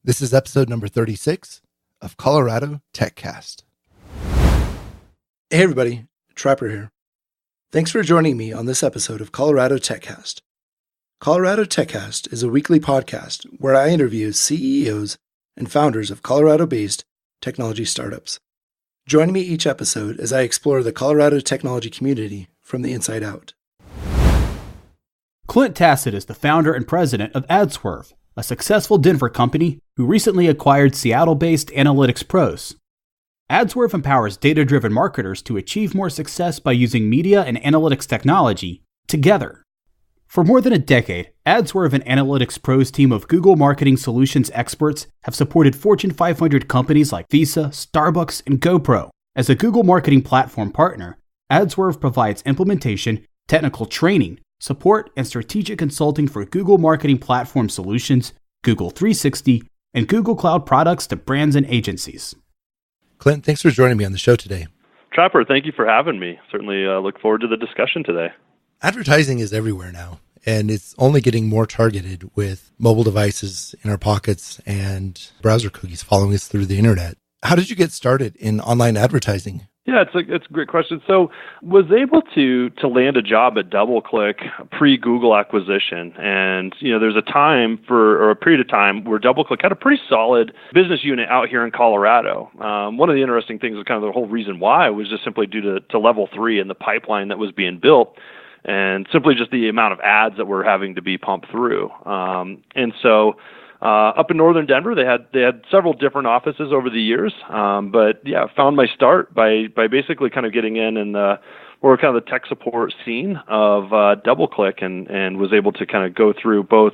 This is episode number 36 of Colorado TechCast. Hey everybody, Trapper here. Thanks for joining me on this episode of Colorado TechCast. Colorado TechCast is a weekly podcast where I interview CEOs and founders of Colorado-based technology startups. Join me each episode as I explore the Colorado technology community from the inside out. Clint Tasset is the founder and president of AdSwerve, a successful Denver company who recently acquired Seattle-based Analytics Pros. AdSwerve empowers data-driven marketers to achieve more success by using media and analytics technology together. For more than a decade, AdSwerve and Analytics Pros team of Google Marketing Solutions experts have supported Fortune 500 companies like Visa, Starbucks, and GoPro. As a Google Marketing Platform partner, AdSwerve provides implementation, technical training, support, and strategic consulting for Google Marketing Platform Solutions, Google 360, and Google Cloud products to brands and agencies. Clint, thanks for joining me on the show today. Trapper, thank you for having me. Certainly look forward to the discussion today. Advertising is everywhere now, and it's only getting more targeted with mobile devices in our pockets and browser cookies following us through the internet. How did you get started in online advertising? Yeah, it's a great question. So was able to land a job at DoubleClick pre-Google acquisition. And, there's a period of time where DoubleClick had a pretty solid business unit out here in Colorado. One of the interesting things, kind of the whole reason why, was just simply due to level 3 and the pipeline that was being built, and simply just the amount of ads that were having to be pumped through. Up in northern Denver, they had several different offices over the years, but yeah, found my start by basically kind of getting in and or kind of the tech support scene of DoubleClick, and was able to kind of go through both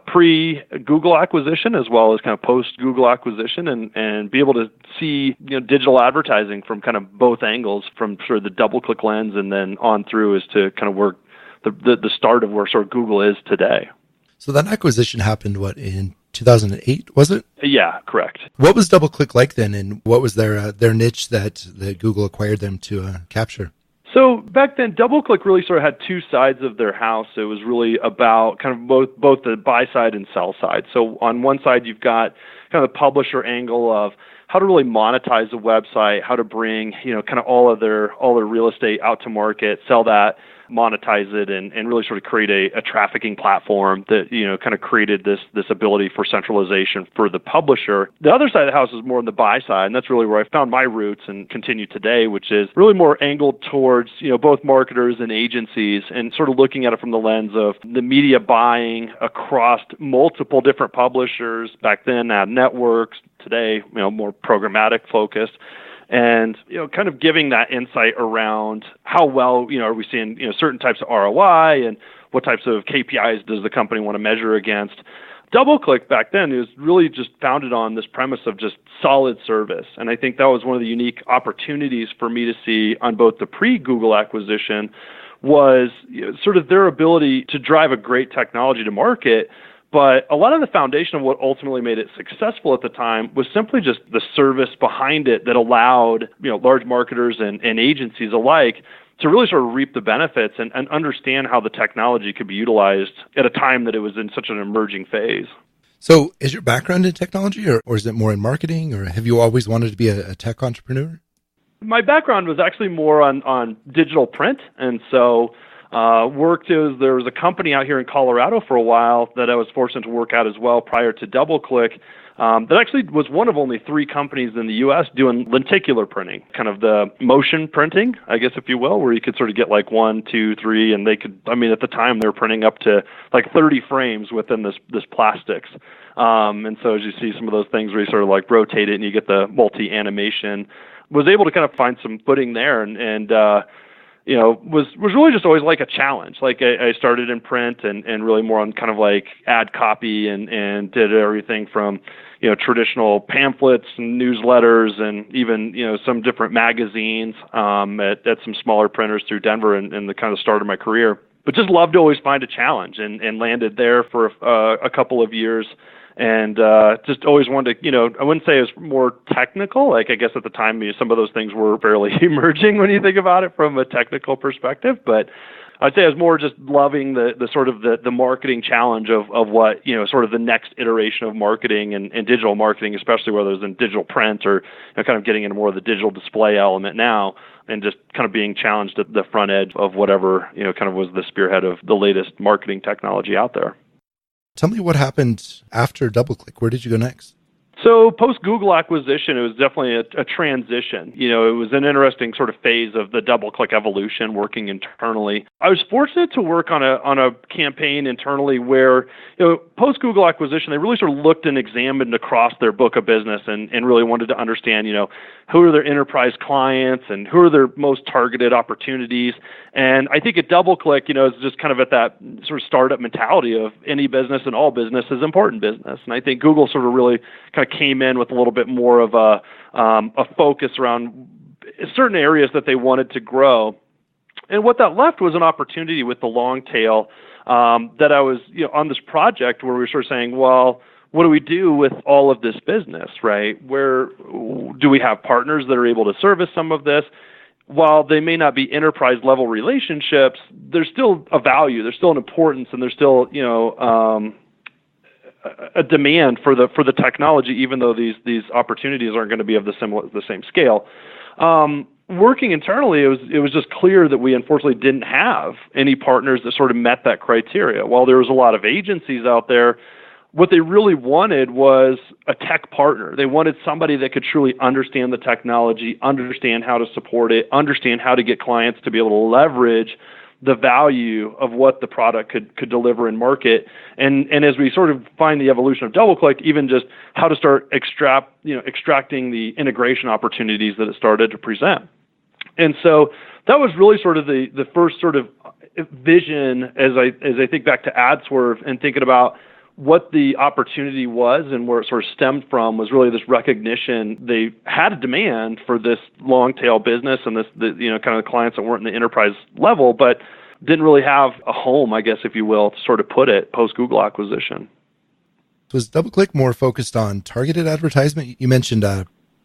pre-Google acquisition as well as kind of post-Google acquisition, and be able to see digital advertising from kind of both angles, from sort of the DoubleClick lens and then on through as to kind of where the start of where sort of Google is today. So that acquisition happened, in 2008, was it? Yeah, correct. What was DoubleClick like then, and what was their niche that Google acquired them to capture? So back then, DoubleClick really sort of had two sides of their house. It was really about kind of both the buy side and sell side. So on one side, you've got kind of the publisher angle of how to really monetize a website, how to bring kind of all their real estate out to market, sell that, monetize it, and really sort of create a trafficking platform that kind of created this ability for centralization for the publisher. The other side of the house is more on the buy side, and that's really where I found my roots and continue today, which is really more angled towards both marketers and agencies, and sort of looking at it from the lens of the media buying across multiple different publishers. Back then, ad networks. Today, more programmatic focused. And, kind of giving that insight around how well, are we seeing, certain types of ROI, and what types of KPIs does the company want to measure against. DoubleClick back then is really just founded on this premise of just solid service. And I think that was one of the unique opportunities for me to see on both the pre-Google acquisition was sort of their ability to drive a great technology to market. But a lot of the foundation of what ultimately made it successful at the time was simply just the service behind it that allowed large marketers and agencies alike to really sort of reap the benefits and understand how the technology could be utilized at a time that it was in such an emerging phase. So is your background in technology, or is it more in marketing, or have you always wanted to be a tech entrepreneur? My background was actually more on digital print, and so there was a company out here in Colorado for a while that I was fortunate to work at as well prior to DoubleClick. That actually was one of only 3 companies in the U.S. doing lenticular printing, kind of the motion printing, I guess, if you will, where you could sort of get like 1, 2, 3, and they could, at the time they were printing up to like 30 frames within this plastics. And so as you see some of those things where you sort of like rotate it and you get the multi-animation, was able to kind of find some footing there, and was really just always like a challenge. Like I started in print and really more on kind of like ad copy and did everything from, traditional pamphlets and newsletters and even, some different magazines at some smaller printers through Denver and the kind of start of my career. But just loved to always find a challenge and landed there for a couple of years. And just always wanted to, I wouldn't say it was more technical. Like, I guess at the time, some of those things were fairly emerging when you think about it from a technical perspective. But I'd say I was more just loving the sort of the marketing challenge of what, sort of the next iteration of marketing and digital marketing, especially whether it's in digital print or kind of getting into more of the digital display element now, and just kind of being challenged at the front edge of whatever, kind of was the spearhead of the latest marketing technology out there. Tell me what happened after DoubleClick. Where did you go next? So post-Google acquisition, it was definitely a transition. It was an interesting sort of phase of the DoubleClick evolution working internally. I was fortunate to work on a campaign internally where, post-Google acquisition, they really sort of looked and examined across their book of business and really wanted to understand, who are their enterprise clients and who are their most targeted opportunities. And I think at DoubleClick, it's just kind of at that sort of startup mentality of any business and all business is important business. And I think Google sort of really kind of came in with a little bit more of a focus around certain areas that they wanted to grow. And what that left was an opportunity with the long tail that I was on this project where we were sort of saying, well, what do we do with all of this business, right? Where do we have partners that are able to service some of this? While they may not be enterprise level relationships, there's still a value, there's still an importance, and there's still a demand for the technology, even though these opportunities aren't going to be of the same scale. Working internally, it was just clear that we unfortunately didn't have any partners that sort of met that criteria. While there was a lot of agencies out there, what they really wanted was a tech partner. They wanted somebody that could truly understand the technology, understand how to support it, understand how to get clients to be able to leverage the value of what the product could deliver in market. And as we sort of find the evolution of DoubleClick, even just how to start extracting the integration opportunities that it started to present. And so that was really sort of the first sort of vision as I think back to AdSwerve and thinking about what the opportunity was and where it sort of stemmed from was really this recognition they had a demand for this long tail business and this kind of the clients that weren't in the enterprise level, but didn't really have a home, I guess, if you will, to sort of put it post Google acquisition. Was DoubleClick more focused on targeted advertisement? You mentioned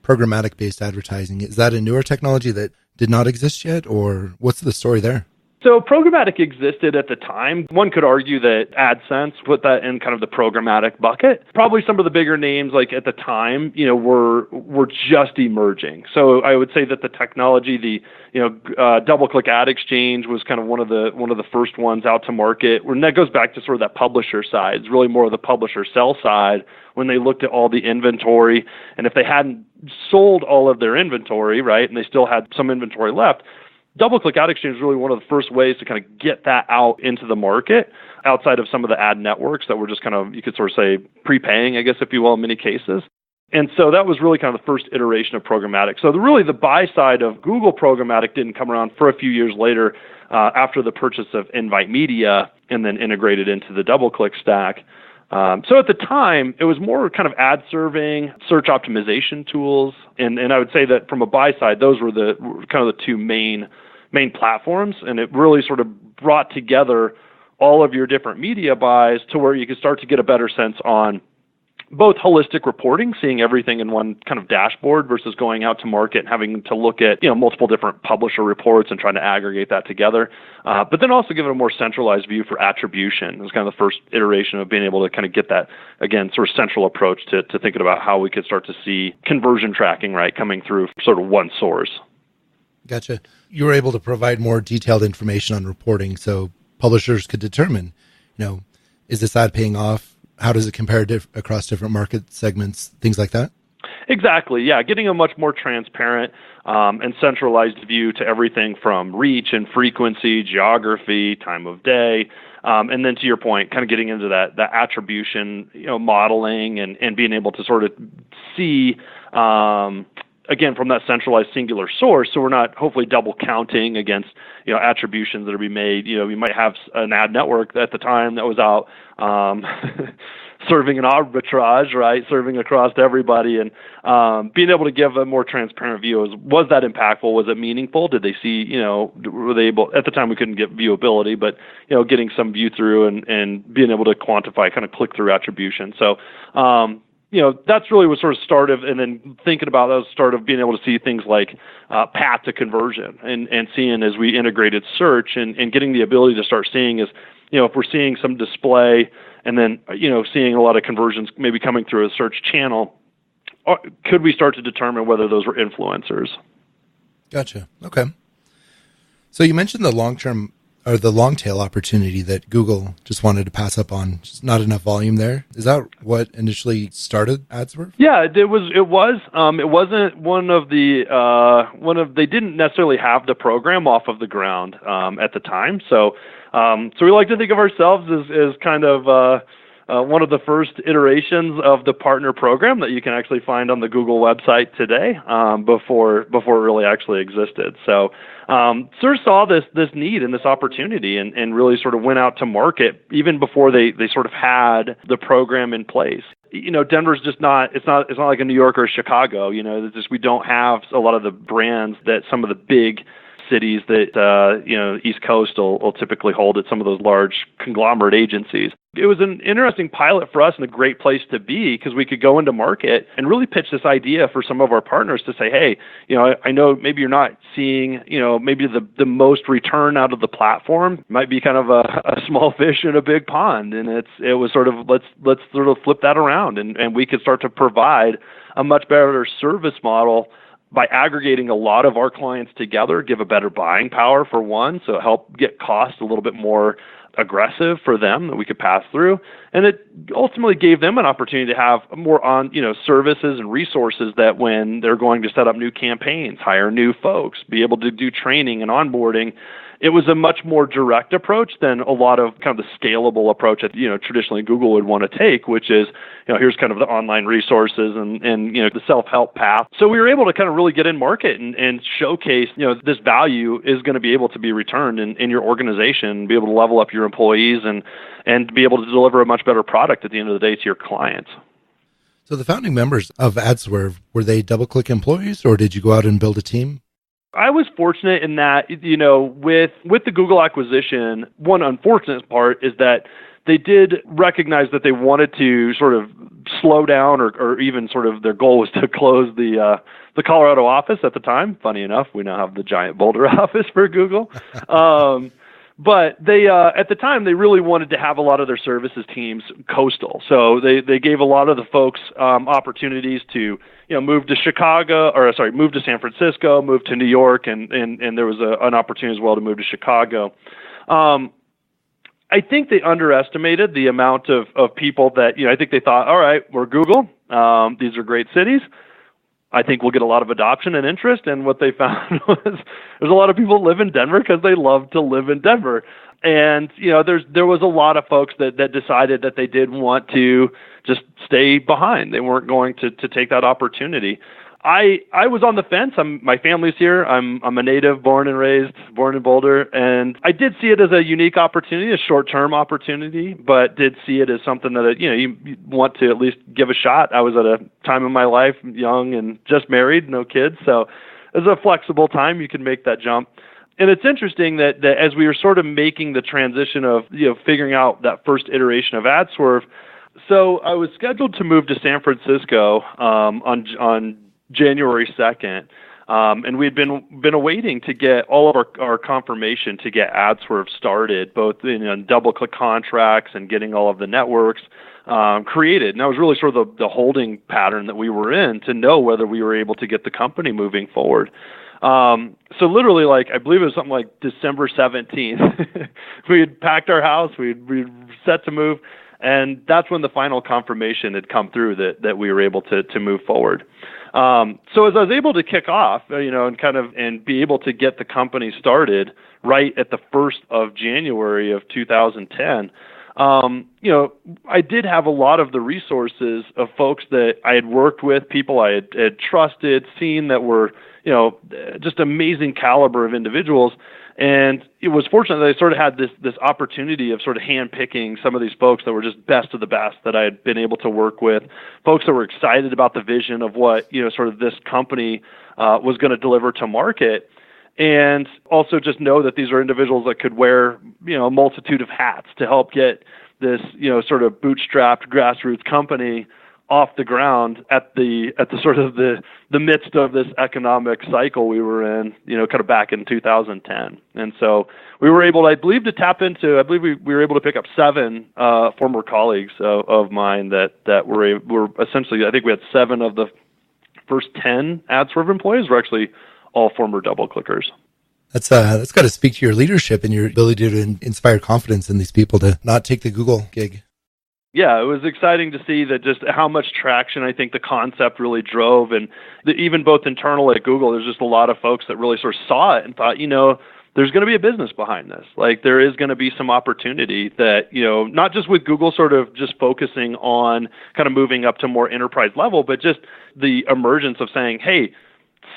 programmatic based advertising. Is that a newer technology that did not exist yet, or what's the story there? So programmatic existed at the time. One could argue that AdSense put that in kind of the programmatic bucket. Probably some of the bigger names like at the time, were just emerging. So I would say that the technology, DoubleClick Ad Exchange was kind of one of the first ones out to market. And that goes back to sort of that publisher side. It's really more of the publisher sell side when they looked at all the inventory. And if they hadn't sold all of their inventory, right, and they still had some inventory left, DoubleClick Ad Exchange is really one of the first ways to kind of get that out into the market outside of some of the ad networks that were just kind of, you could sort of say, prepaying, I guess, if you will, in many cases. And so that was really kind of the first iteration of programmatic. So really the buy side of Google programmatic didn't come around for a few years later after the purchase of Invite Media and then integrated into the DoubleClick stack. So at the time, it was more kind of ad serving, search optimization tools. And I would say that from a buy side, those were the kind of the two main platforms. And it really sort of brought together all of your different media buys to where you could start to get a better sense on both holistic reporting, seeing everything in one kind of dashboard versus going out to market and having to look at, multiple different publisher reports and trying to aggregate that together. But then also give it a more centralized view for attribution. It was kind of the first iteration of being able to kind of get that, again, sort of central approach to thinking about how we could start to see conversion tracking, right, coming through sort of one source. Gotcha. You were able to provide more detailed information on reporting so publishers could determine, is this ad paying off? How does it compare across different market segments, things like that? Exactly. Yeah. Getting a much more transparent and centralized view to everything from reach and frequency, geography, time of day. And then to your point, kind of getting into that attribution, modeling and being able to sort of see, again, from that centralized singular source. So we're not hopefully double counting against, attributions that are being made. You might have an ad network at the time that was out serving an arbitrage, right? Serving across everybody and being able to give a more transparent view. Was that impactful? Was it meaningful? Did they see, were they able, at the time we couldn't get viewability, but, getting some view through and being able to quantify kind of click-through attribution. So that's really what sort of started, and then thinking about that was start of being able to see things like path to conversion and seeing as we integrated search and getting the ability to start seeing is, if we're seeing some display and then, seeing a lot of conversions maybe coming through a search channel, could we start to determine whether those were influencers? Gotcha. Okay. So you mentioned the long-term or the long tail opportunity that Google just wanted to pass up on, just not enough volume there. Is that what initially started AdSwerve? Yeah, it was. It wasn't they didn't necessarily have the program off of the ground at the time. So we like to think of ourselves as kind of one of the first iterations of the partner program that you can actually find on the Google website today, before it really actually existed. So Search saw this need and this opportunity and really sort of went out to market even before they sort of had the program in place. Denver's just it's not like a New York or a Chicago. We don't have a lot of the brands that some of the big cities that East Coast will typically hold at some of those large conglomerate agencies. It was an interesting pilot for us and a great place to be because we could go into market and really pitch this idea for some of our partners to say, hey, I know maybe you're not seeing, maybe the most return out of the platform. It might be kind of a small fish in a big pond, and it was sort of let's sort of flip that around and we could start to provide a much better service model by aggregating a lot of our clients together, give a better buying power for one, so help get costs a little bit more aggressive for them that we could pass through. And it ultimately gave them an opportunity to have more on, services and resources that when they're going to set up new campaigns, hire new folks, be able to do training and onboarding, it was a much more direct approach than a lot of kind of the scalable approach that, traditionally Google would want to take, which is, here's kind of the online resources and the self-help path. So we were able to kind of really get in market and showcase, this value is going to be able to be returned in your organization, be able to level up your employees and be able to deliver a much better product at the end of the day to your clients. So the founding members of AdSwerve, were they DoubleClick employees or did you go out and build a team? I was fortunate in that, with the Google acquisition, one unfortunate part is that they did recognize that they wanted to sort of slow down or even sort of their goal was to close the Colorado office at the time. Funny enough, we now have the giant Boulder office for Google. But they, at the time, they really wanted to have a lot of their services teams coastal. So they gave a lot of the folks opportunities to, move to move to San Francisco, move to New York, and there was an opportunity as well to move to Chicago. I think they underestimated the amount of people that, I think they thought, all right, we're Google. These are great cities. I think we'll get a lot of adoption and interest. And what they found was there's a lot of people live in Denver because they love to live in Denver. And, there was a lot of folks that decided that they did want to just stay behind. They weren't going to take that opportunity. I was on the fence. My family's here. I'm a native, born in Boulder, and I did see it as a unique opportunity, a short-term opportunity, but did see it as something that you want to at least give a shot. I was at a time in my life, young and just married, no kids, so it was a flexible time. You can make that jump. And it's interesting that as we were sort of making the transition of figuring out that first iteration of AdSwerve, so I was scheduled to move to San Francisco on January 2nd, and we'd been awaiting to get all of our confirmation to get AdSwerve started, both in DoubleClick contracts and getting all of the networks created. And that was really sort of the holding pattern that we were in to know whether we were able to get the company moving forward. So literally, I believe it was something like December 17th, we had packed our house, we'd set to move, and that's when the final confirmation had come through that we were able to move forward. So as I was able to kick off, and be able to get the company started right at the 1st of January of 2010, I did have a lot of the resources of folks that I had worked with, people I had trusted, seen that were, just amazing caliber of individuals. And it was fortunate that I sort of had this opportunity of sort of handpicking some of these folks that were just best of the best that I had been able to work with, folks that were excited about the vision of what, sort of this company was going to deliver to market. And also just know that these are individuals that could wear, a multitude of hats to help get this, sort of bootstrapped grassroots company off the ground at the sort of the midst of this economic cycle we were in, kind of back in 2010. And so we were able, I believe we were able to pick up 7 former colleagues of mine that were essentially, I think we had 7 of the first 10 AdSwerve employees were actually all former double clickers. That's got to speak to your leadership and your ability to inspire confidence in these people to not take the Google gig. Yeah, it was exciting to see that just how much traction I think the concept really drove, and even both internal at Google, there's just a lot of folks that really sort of saw it and thought, there's going to be a business behind this. Like there is going to be some opportunity that, not just with Google sort of just focusing on kind of moving up to more enterprise level, but just the emergence of saying, hey,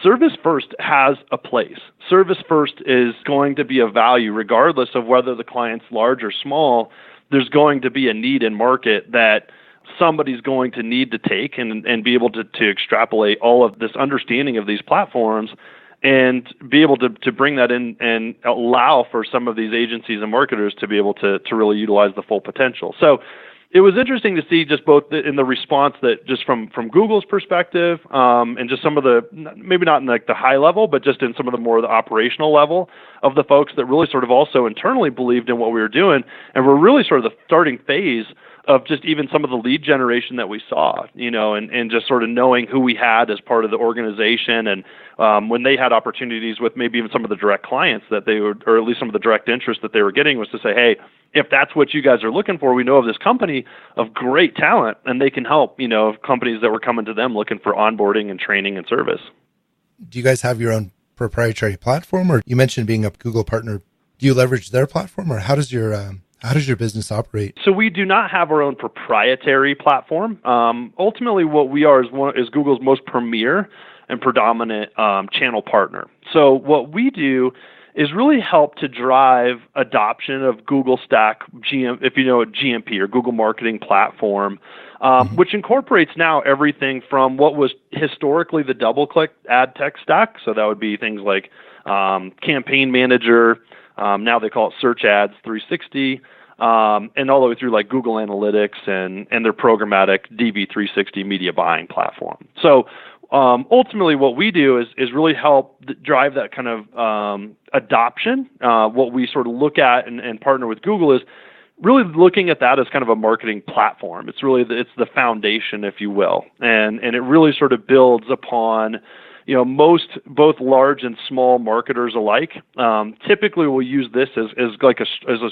service first has a place. Service first is going to be of value regardless of whether the client's large or small. There's going to be a need in market that somebody's going to need to take and be able to extrapolate all of this understanding of these platforms and be able to bring that in and allow for some of these agencies and marketers to be able to really utilize the full potential. So it was interesting to see just both in the response that just from Google's perspective and just some of the, maybe not in like the high level, but just in some of the more the operational level of the folks that really sort of also internally believed in what we were doing. And we're really sort of the starting phase of just even some of the lead generation that we saw, and just sort of knowing who we had as part of the organization. And when they had opportunities with maybe even some of the direct clients that they would, or at least some of the direct interest that they were getting, was to say, hey, if that's what you guys are looking for, we know of this company of great talent and they can help, companies that were coming to them looking for onboarding and training and service. Do you guys have your own proprietary platform, or you mentioned being a Google partner? Do you leverage their platform, or how does your business operate? So we do not have our own proprietary platform. Ultimately, what we are is Google's most premier and predominant channel partner. So what we do is really help to drive adoption of Google Stack, if you know GMP or Google Marketing Platform, which incorporates now everything from what was historically the DoubleClick ad tech stack. So that would be things like Campaign Manager. Now they call it Search Ads 360, and all the way through like Google Analytics and their programmatic DV360 media buying platform. So ultimately what we do is really help drive that kind of adoption. What we sort of look at and partner with Google is really looking at that as kind of a marketing platform. It's really it's the foundation, if you will, and it really sort of builds upon most both large and small marketers alike. Typically, we'll use this as a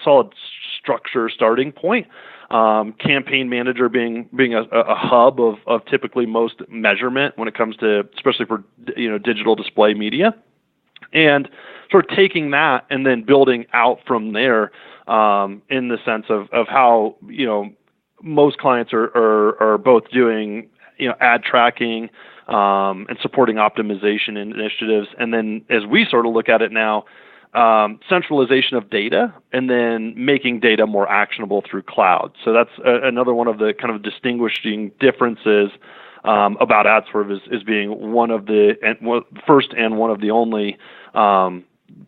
solid structure starting point. Campaign Manager being a hub of typically most measurement when it comes to, especially for digital display media, and sort of taking that and then building out from there in the sense of how most clients are both doing ad tracking and supporting optimization initiatives, and then as we sort of look at it now, centralization of data and then making data more actionable through cloud. So that's another one of the kind of distinguishing differences about AdSwerve is being one of the first and one of the only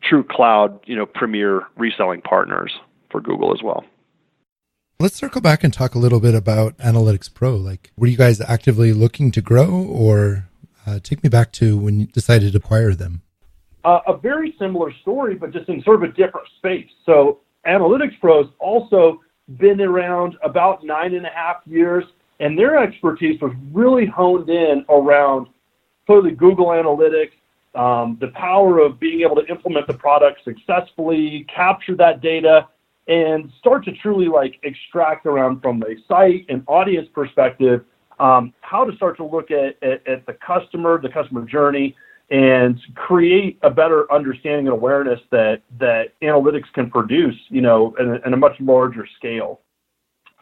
true cloud premier reselling partners for Google as well. Let's circle back and talk a little bit about Analytics Pro. Like, were you guys actively looking to grow, or take me back to when you decided to acquire them? A very similar story, but just in sort of a different space. So Analytics Pros also been around about 9.5 years, and their expertise was really honed in around clearly Google Analytics, the power of being able to implement the product successfully, capture that data, and start to truly extract around from a site and audience perspective, how to start to look at the customer journey, and create a better understanding and awareness that analytics can produce, in a much larger scale.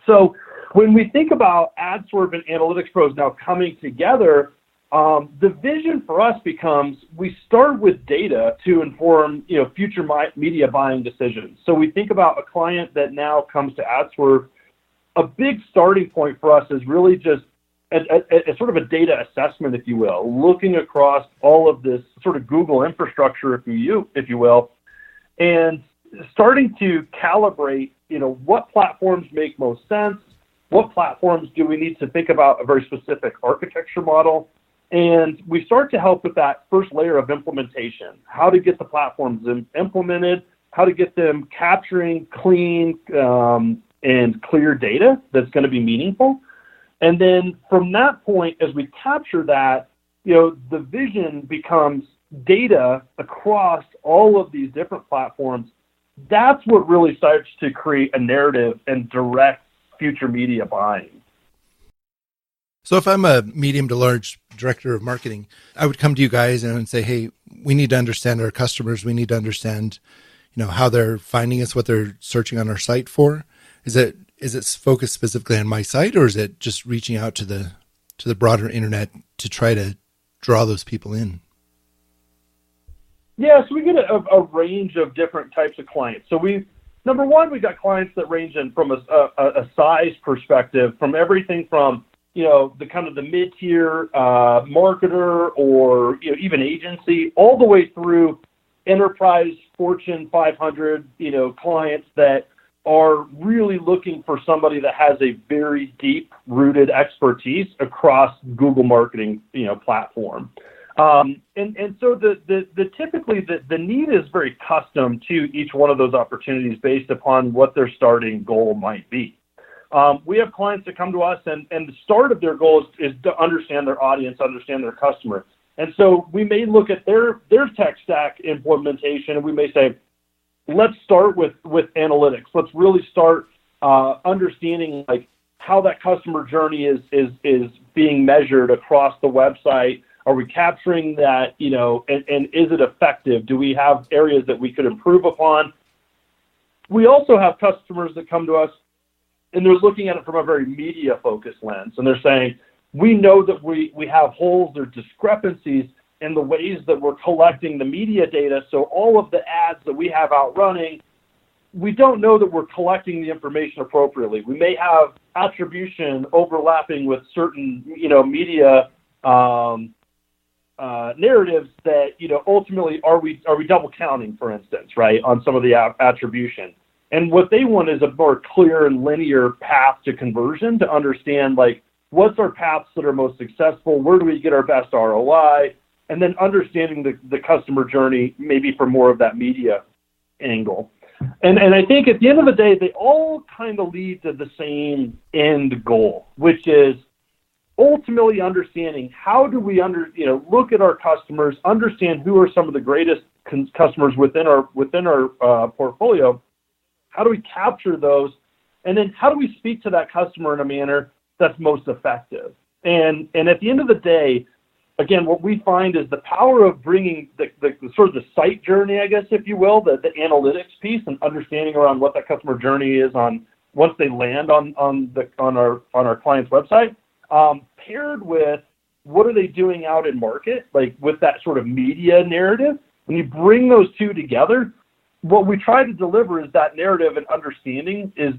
So when we think about AdSwerve and Analytics Pros now coming together, the vision for us becomes we start with data to inform, future media buying decisions. So we think about a client that now comes to AdSwerve. A big starting point for us is really just a sort of a data assessment, if you will, looking across all of this sort of Google infrastructure, if you will, and starting to calibrate, what platforms make most sense, What platforms do we need to think about a very specific architecture model? And we start to help with that first layer of implementation, how to get the platforms implemented, how to get them capturing clean and clear data that's going to be meaningful. And then from that point, as we capture that, the vision becomes data across all of these different platforms. That's what really starts to create a narrative and direct future media buying. So if I'm a medium to large director of marketing, I would come to you guys and say, hey, we need to understand our customers. We need to understand, how they're finding us, what they're searching on our site for. Is it focused specifically on my site, or is it just reaching out to the broader internet to try to draw those people in? Yeah, so we get a range of different types of clients. So number one, we got clients that range in from a size perspective, from everything from the kind of the mid-tier marketer or even agency, all the way through enterprise Fortune 500 clients that are really looking for somebody that has a very deep-rooted expertise across Google marketing platform. And so the typically the need is very custom to each one of those opportunities based upon what their starting goal might be. We have clients that come to us and the start of their goal is to understand their audience, understand their customer. And so we may look at their tech stack implementation and we may say, let's start with analytics. Let's really start understanding like how that customer journey is being measured across the website. Are we capturing that, and is it effective? Do we have areas that we could improve upon? We also have customers that come to us and they're looking at it from a very media-focused lens. And they're saying, we know that we have holes or discrepancies in the ways that we're collecting the media data. So all of the ads that we have out running, we don't know that we're collecting the information appropriately. We may have attribution overlapping with certain, media narratives that, ultimately are we double counting, for instance, right, on some of the attribution. And what they want is a more clear and linear path to conversion to understand, like, what's our paths that are most successful? Where do we get our best ROI? And then understanding the customer journey, maybe for more of that media angle. And I think at the end of the day, they all kind of lead to the same end goal, which is ultimately understanding how do we look at our customers, understand who are some of the greatest customers within our portfolio. How do we capture those? And then how do we speak to that customer in a manner that's most effective? And at the end of the day, again, what we find is the power of bringing the sort of the site journey, I guess, if you will, the analytics piece and understanding around what that customer journey is on once they land on our client's website, paired with what are they doing out in market, like with that sort of media narrative. When you bring those two together, what we try to deliver is that narrative and understanding is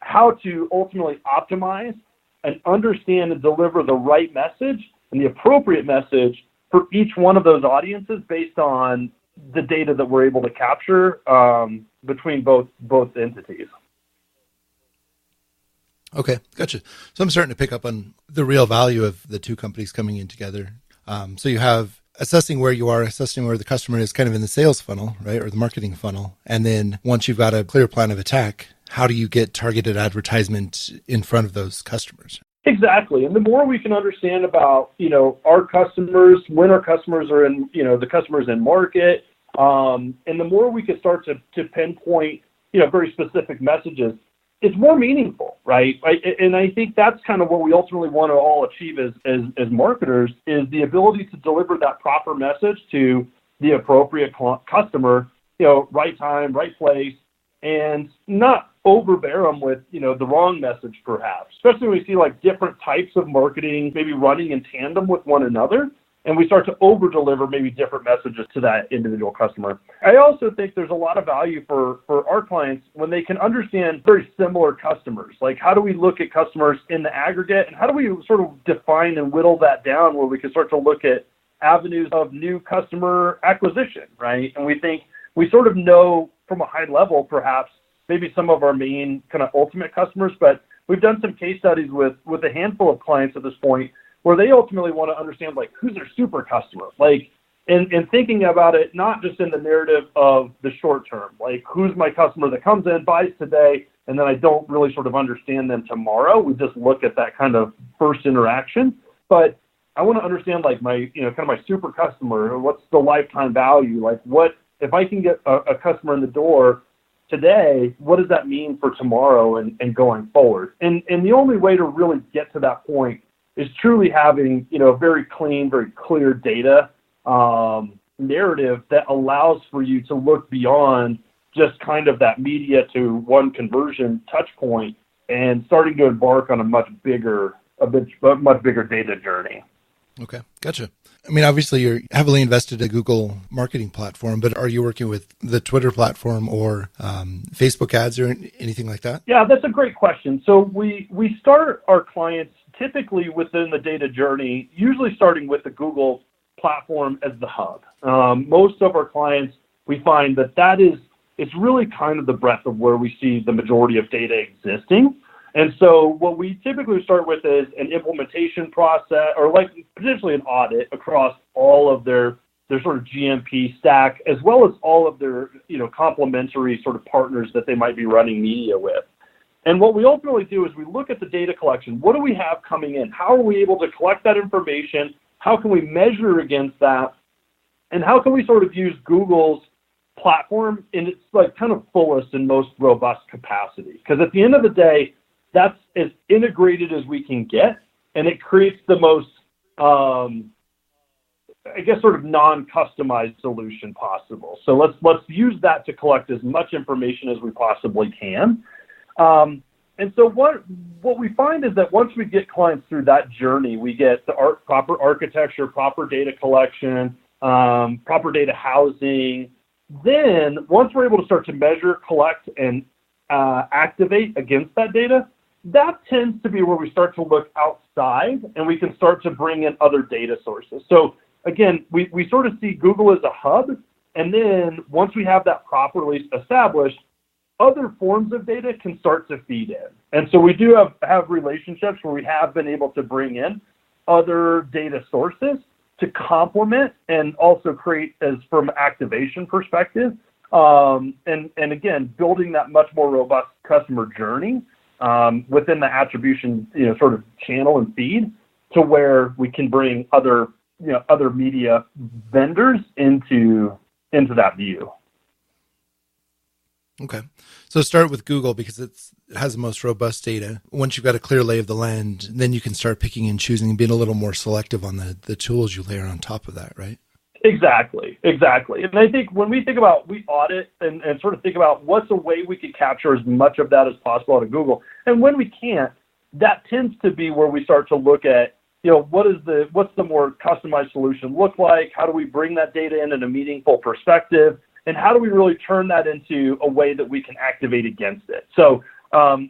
how to ultimately optimize and understand and deliver the right message and the appropriate message for each one of those audiences based on the data that we're able to capture between both entities. Okay, gotcha. So I'm starting to pick up on the real value of the two companies coming in together. So you have assessing where you are, assessing where the customer is kind of in the sales funnel, right, or the marketing funnel. And then once you've got a clear plan of attack, how do you get targeted advertisement in front of those customers? Exactly. And the more we can understand about, our customers, when our customers are in, the customers in market, and the more we can start to pinpoint, very specific messages, it's more meaningful, right? And I think that's kind of what we ultimately want to all achieve as marketers is the ability to deliver that proper message to the appropriate customer, right time, right place, and not overbear them with, the wrong message perhaps, especially when we see like different types of marketing maybe running in tandem with one another. And we start to over-deliver maybe different messages to that individual customer. I also think there's a lot of value for our clients when they can understand very similar customers. Like, how do we look at customers in the aggregate, and how do we sort of define and whittle that down where we can start to look at avenues of new customer acquisition, right? And we think we sort of know from a high level, perhaps, maybe some of our main kind of ultimate customers, but we've done some case studies with a handful of clients at this point where they ultimately want to understand, like, who's their super customer, like, and thinking about it not just in the narrative of the short term, like, who's my customer that comes in, buys today, and then I don't really sort of understand them tomorrow. We just look at that kind of first interaction. But I want to understand, like, my, kind of my super customer, what's the lifetime value? Like, what, if I can get a customer in the door today, what does that mean for tomorrow and going forward? And the only way to really get to that point is truly having, very clean, very clear data narrative that allows for you to look beyond just kind of that media to one conversion touch point and starting to embark on a much bigger data journey. Okay, gotcha. I mean, obviously you're heavily invested in Google marketing platform, but are you working with the Twitter platform or Facebook ads or anything like that? Yeah, that's a great question. So we start our clients typically within the data journey, usually starting with the Google platform as the hub. Most of our clients, we find it's really kind of the breadth of where we see the majority of data existing. And so what we typically start with is an implementation process, or like potentially an audit across all of their sort of GMP stack, as well as all of their, complementary sort of partners that they might be running media with. And what we ultimately do is we look at the data collection. What do we have coming in? How are we able to collect that information? How can we measure against that? And how can we sort of use Google's platform in its like kind of fullest and most robust capacity? Because at the end of the day, that's as integrated as we can get, and it creates the most, sort of non-customized solution possible. So let's use that to collect as much information as we possibly can. And so what we find is that once we get clients through that journey, we get the proper architecture, proper data collection, proper data housing. Then once we're able to start to measure, collect, and activate against that data, that tends to be where we start to look outside and we can start to bring in other data sources. So again, we sort of see Google as a hub, and then once we have that properly established, other forms of data can start to feed in. And so we do have relationships where we have been able to bring in other data sources to complement and also create as from activation perspective. And again, building that much more robust customer journey within the attribution, sort of channel and feed to where we can bring other media vendors into that view. Okay. So start with Google because it has the most robust data. Once you've got a clear lay of the land, then you can start picking and choosing and being a little more selective on the tools you layer on top of that, right? Exactly. And I think when we audit and sort of think about what's a way we could capture as much of that as possible out of Google. And when we can't, that tends to be where we start to look at, what's the more customized solution look like? How do we bring that data in a meaningful perspective? And how do we really turn that into a way that we can activate against it? So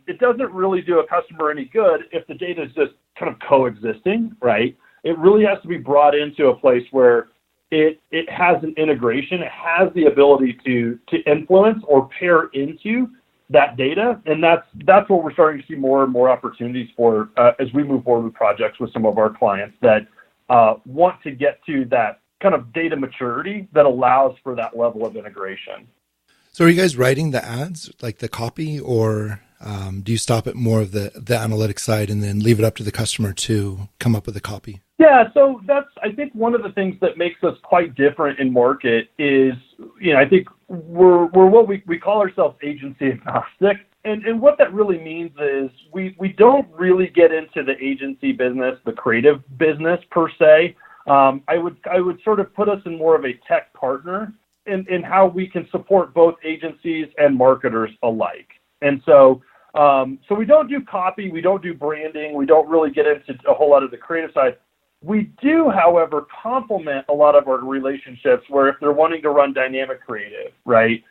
it doesn't really do a customer any good if the data is just kind of coexisting, right? It really has to be brought into a place where it has an integration. It has the ability to influence or pair into that data. And that's what we're starting to see more and more opportunities for as we move forward with projects with some of our clients that want to get to that kind of data maturity that allows for that level of integration. So are you guys writing the ads, like the copy, or do you stop at more of the analytics side and then leave it up to the customer to come up with a copy? Yeah, so that's, I think, one of the things that makes us quite different in market is, I think we're what we call ourselves agency agnostic. And what that really means is we don't really get into the agency business, the creative business per se. I would sort of put us in more of a tech partner in how we can support both agencies and marketers alike. And so we don't do copy, we don't do branding, we don't really get into a whole lot of the creative side. We do, however, complement a lot of our relationships where if they're wanting to run dynamic creative, right?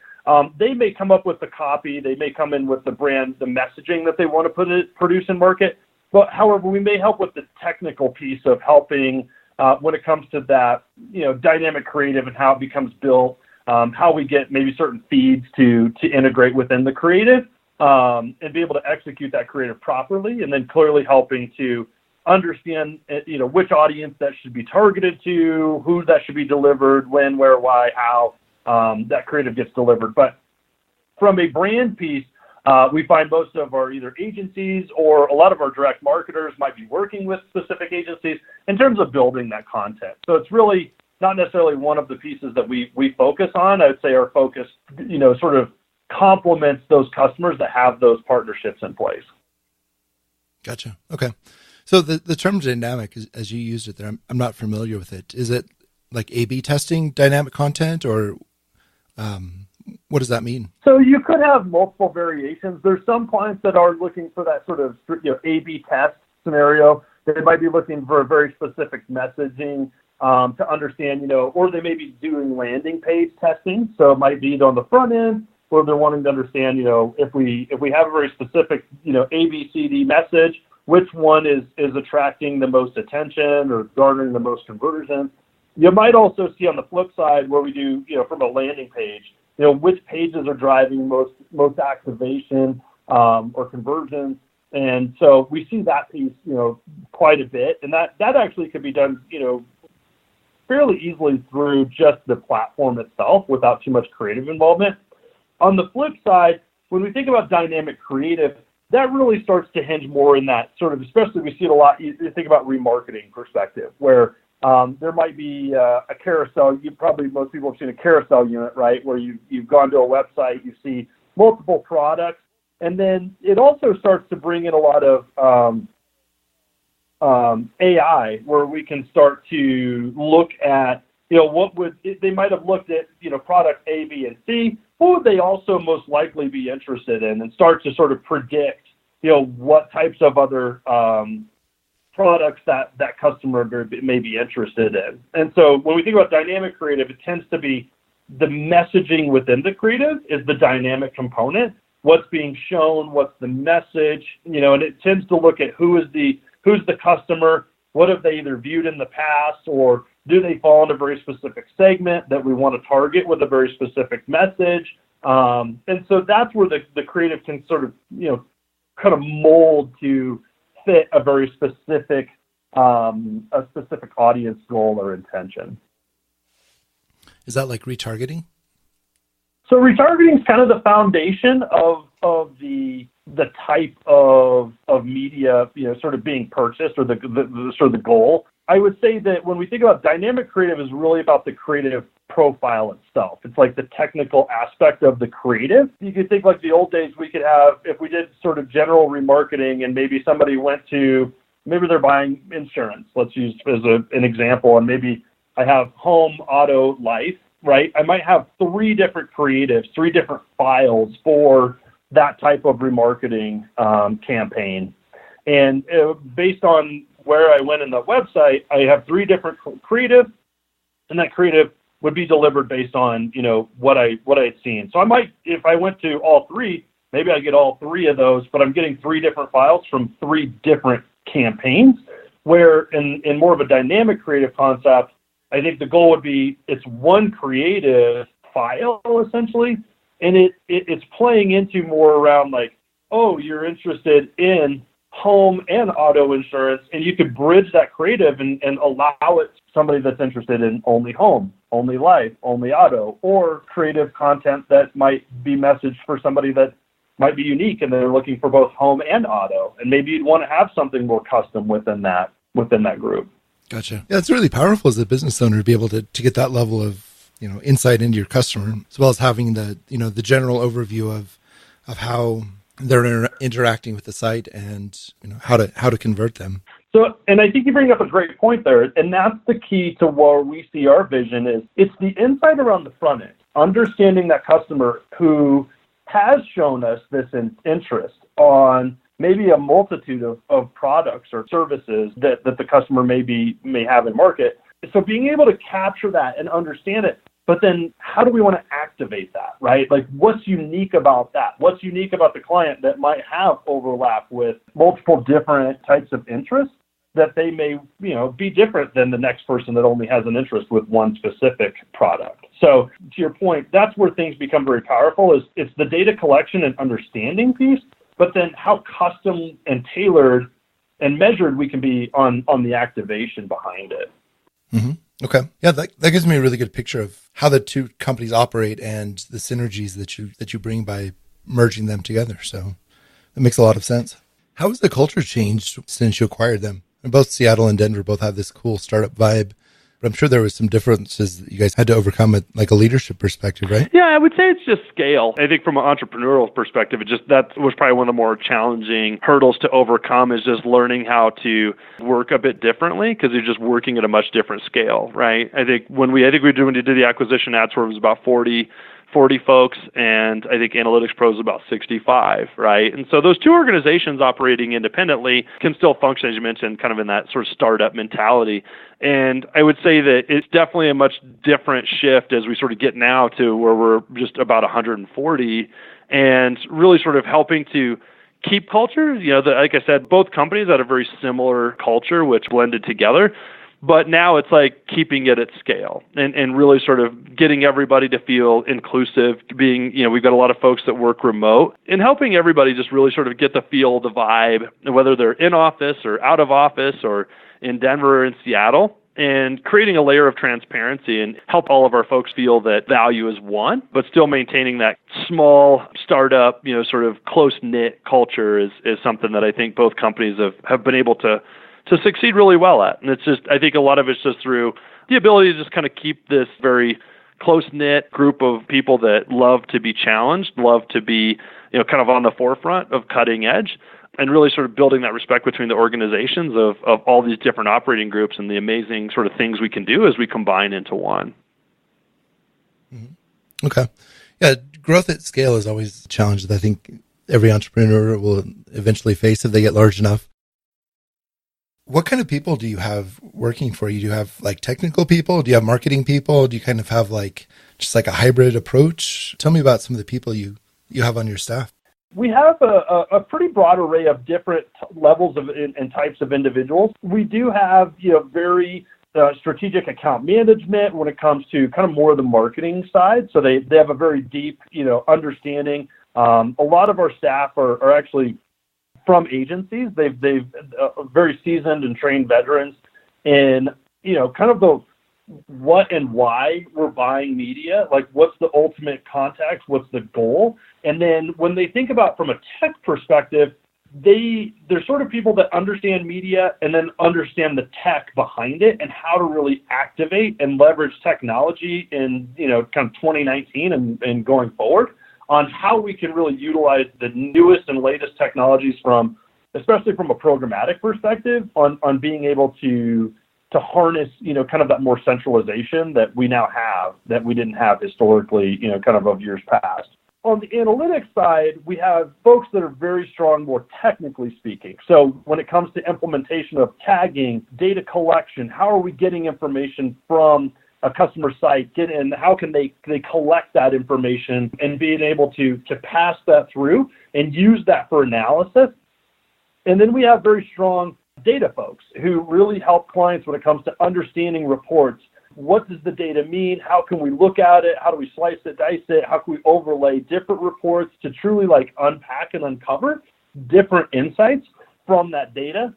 They may come up with the copy, they may come in with the brand, the messaging that they want to produce and market. But however, we may help with the technical piece of helping when it comes to that, dynamic creative and how it becomes built, how we get maybe certain feeds to integrate within the creative. and be able to execute that creative properly, and then clearly helping to understand, which audience that should be targeted to, who that should be delivered, when, where, why, how that creative gets delivered. But from a brand piece, we find most of our either agencies or a lot of our direct marketers might be working with specific agencies in terms of building that content. So it's really not necessarily one of the pieces that we focus on. I would say our focus, sort of complements those customers that have those partnerships in place. Gotcha. Okay. So the term dynamic, as you used it there, I'm not familiar with it. Is it like A/B testing dynamic content, or what does that mean? So you could have multiple variations. There's some clients that are looking for that sort of A/B test scenario. They might be looking for a very specific messaging to understand, or they may be doing landing page testing. So it might be on the front end, or they're wanting to understand, if we have a very specific, ABCD message, which one is attracting the most attention or garnering the most conversions. You might also see on the flip side where we do, from a landing page, which pages are driving most activation or conversions. And so we see that piece, quite a bit. And that actually could be done, fairly easily through just the platform itself without too much creative involvement. On the flip side, when we think about dynamic creative, that really starts to hinge more in that sort of, especially we see it a lot, you think about remarketing perspective, where there might be a carousel. Most people have seen a carousel unit, right, where you've gone to a website, you see multiple products, and then it also starts to bring in a lot of AI, where we can start to look at, they might have looked at, product A, B, and C. What would they also most likely be interested in, and start to sort of predict, what types of other products that customer may be interested in. And so when we think about dynamic creative, it tends to be the messaging within the creative is the dynamic component. What's being shown, what's the message, and it tends to look at who's the customer, what have they either viewed in the past, or do they fall into a very specific segment that we want to target with a very specific message? And so that's where the creative can sort of, kind of mold to fit a very specific, a specific audience goal or intention. Is that like retargeting? So retargeting is kind of the foundation of the type of media, sort of being purchased, or the sort of the goal. I would say that when we think about dynamic creative, is really about the creative profile itself. It's like the technical aspect of the creative. You could think like the old days, we could have, if we did sort of general remarketing, and maybe somebody maybe they're buying insurance. Let's use as an example, and maybe I have home, auto, life, right? I might have 3 different creatives, 3 different files for that type of remarketing campaign. And based on where I went in the website, I have 3 different creative, and that creative would be delivered based on, what I had seen. So I might, if I went to all 3, maybe I get all 3 of those, but I'm getting 3 different files from 3 different campaigns, where in more of a dynamic creative concept, I think the goal would be it's one creative file essentially, and it's playing into more around like, oh, you're interested in home and auto insurance, and you could bridge that creative and allow it to somebody that's interested in only home, only life, only auto, or creative content that might be messaged for somebody that might be unique and they're looking for both home and auto, and maybe you'd want to have something more custom within that group. Gotcha. Yeah, it's really powerful as a business owner to be able to get that level of insight into your customer, as well as having the the general overview of how they're interacting with the site and how to convert them. So, and I think you bring up a great point there, and that's the key to where we see our vision is it's the insight around the front end, understanding that customer who has shown us this interest on maybe a multitude of products or services that the customer may have in market. So being able to capture that and understand it, but then how do we want to activate that, right? Like what's unique about that? What's unique about the client that might have overlap with multiple different types of interests that they may, be different than the next person that only has an interest with one specific product. So to your point, that's where things become very powerful. Is it's the data collection and understanding piece, but then how custom and tailored and measured we can be on the activation behind it. Mm-hmm. Okay. Yeah, that gives me a really good picture of how the two companies operate and the synergies that you bring by merging them together. So that makes a lot of sense. How has the culture changed since you acquired them? And both Seattle and Denver both have this cool startup vibe, but I'm sure there was some differences that you guys had to overcome at like a leadership perspective, right? Yeah, I would say it's just scale. I think from an entrepreneurial perspective, that was probably one of the more challenging hurdles to overcome, is just learning how to work a bit differently, because you're just working at a much different when we did the acquisition, AdSwerve was about 40 folks, and I think Analytics Pros is about 65, right? And so those two organizations operating independently can still function, as you mentioned, kind of in that sort of startup mentality. And I would say that it's definitely a much different shift as we sort of get now to where we're just about 140, and really sort of helping to keep culture. Like I said, both companies had a very similar culture, which blended together. But now it's like keeping it at scale and really sort of getting everybody to feel inclusive, we've got a lot of folks that work remote, and helping everybody just really sort of get the feel, the vibe, whether they're in office or out of office or in Denver or in Seattle, and creating a layer of transparency and help all of our folks feel that value is one, but still maintaining that small startup, sort of close-knit culture is something that I think both companies have been able to succeed really well at. And I think a lot of it's just through the ability to just kind of keep this very close-knit group of people that love to be challenged, love to be, kind of on the forefront of cutting edge, and really sort of building that respect between the organizations of all these different operating groups and the amazing sort of things we can do as we combine into one. Mm-hmm. Okay. Yeah, growth at scale is always a challenge that I think every entrepreneur will eventually face if they get large enough. What kind of people do you have working for you? Do you have like technical people? Do you have marketing people? Do you kind of have just a hybrid approach? Tell me about some of the people you have on your staff. We have a pretty broad array of different levels of and types of individuals. We do have, very strategic account management when it comes to kind of more of the marketing side. So they have a very deep, understanding. A lot of our staff are actually from agencies. They've very seasoned and trained veterans in, kind of the what and why we're buying media, like what's the ultimate context, what's the goal. And then when they think about from a tech perspective, they're sort of people that understand media and then understand the tech behind it and how to really activate and leverage technology in, kind of 2019 and going forward on how we can really utilize the newest and latest technologies especially from a programmatic perspective on being able to harness, kind of that more centralization that we now have that we didn't have historically, kind of years past. On the analytics side, we have folks that are very strong, more technically speaking. So when it comes to implementation of tagging, data collection, how are we getting information from a customer site, and how can they collect that information and being able to pass that through and use that for analysis. And then we have very strong data folks who really help clients when it comes to understanding reports. What does the data mean? How can we look at it? How do we slice it, dice it? How can we overlay different reports to truly unpack and uncover different insights from that data?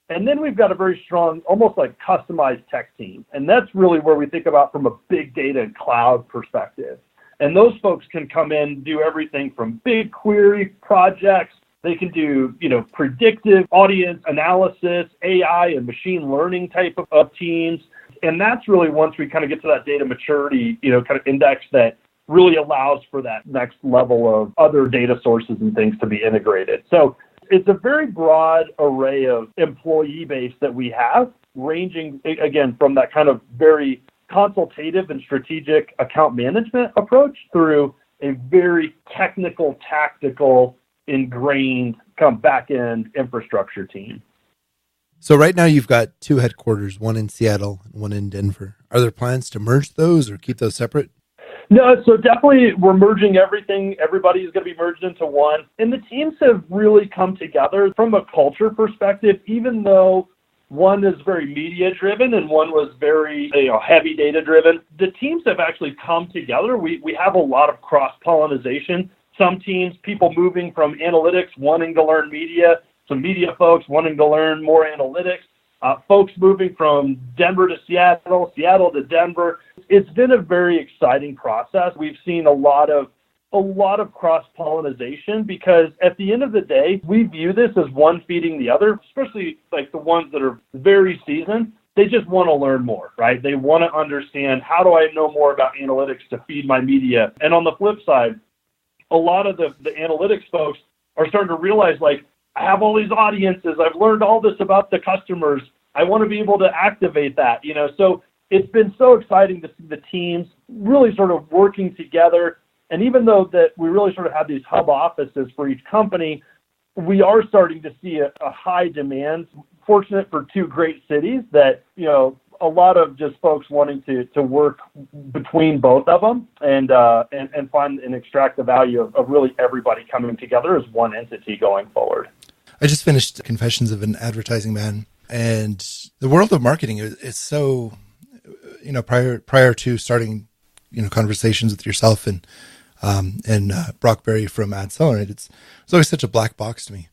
And then we've got a very strong, almost customized tech team. And that's really where we think about from a big data and cloud perspective. And those folks can come in, do everything from big query projects. They can do, predictive audience analysis, AI and machine learning type of teams. And that's really once we kind of get to that data maturity, kind of index that really allows for that next level of other data sources and things to be integrated. So it's a very broad array of employee base that we have, ranging, again, from that kind of very consultative and strategic account management approach through a very technical, tactical, ingrained kind of back-end infrastructure team. So right now you've got two headquarters, one in Seattle and one in Denver. Are there plans to merge those or keep those separate? No, so definitely we're merging everything. Everybody is going to be merged into one. And the teams have really come together from a culture perspective, even though One is very media driven and one was very heavy data driven. The teams have actually come together. We have a lot of cross pollination. Some teams, people moving from analytics, wanting to learn media, some media folks wanting to learn more analytics, folks moving from Denver to Seattle, Seattle to Denver. It's been a very exciting process. We've seen a lot of cross-pollination because at the end of the day, we view this as one feeding the other, especially like the ones that are very seasoned. They just want to learn more, right? They want to understand, how do I know more about analytics to feed my media? And on the flip side, a lot of the analytics folks are starting to realize, like, I have all these audiences. I've learned all this about the customers. I want to be able to activate that, So it's been so exciting to see the teams really sort of working together. And even though that we really sort of have these hub offices for each company, we are starting to see a high demand. Fortunate for two great cities that, a lot of just folks wanting to work between both of them and find and extract the value of really everybody coming together as one entity going forward. I just finished Confessions of an Advertising Man, and the world of marketing is so, prior to starting, conversations with yourself and Brock Berry from AdSwerve, it's always such a black box to me.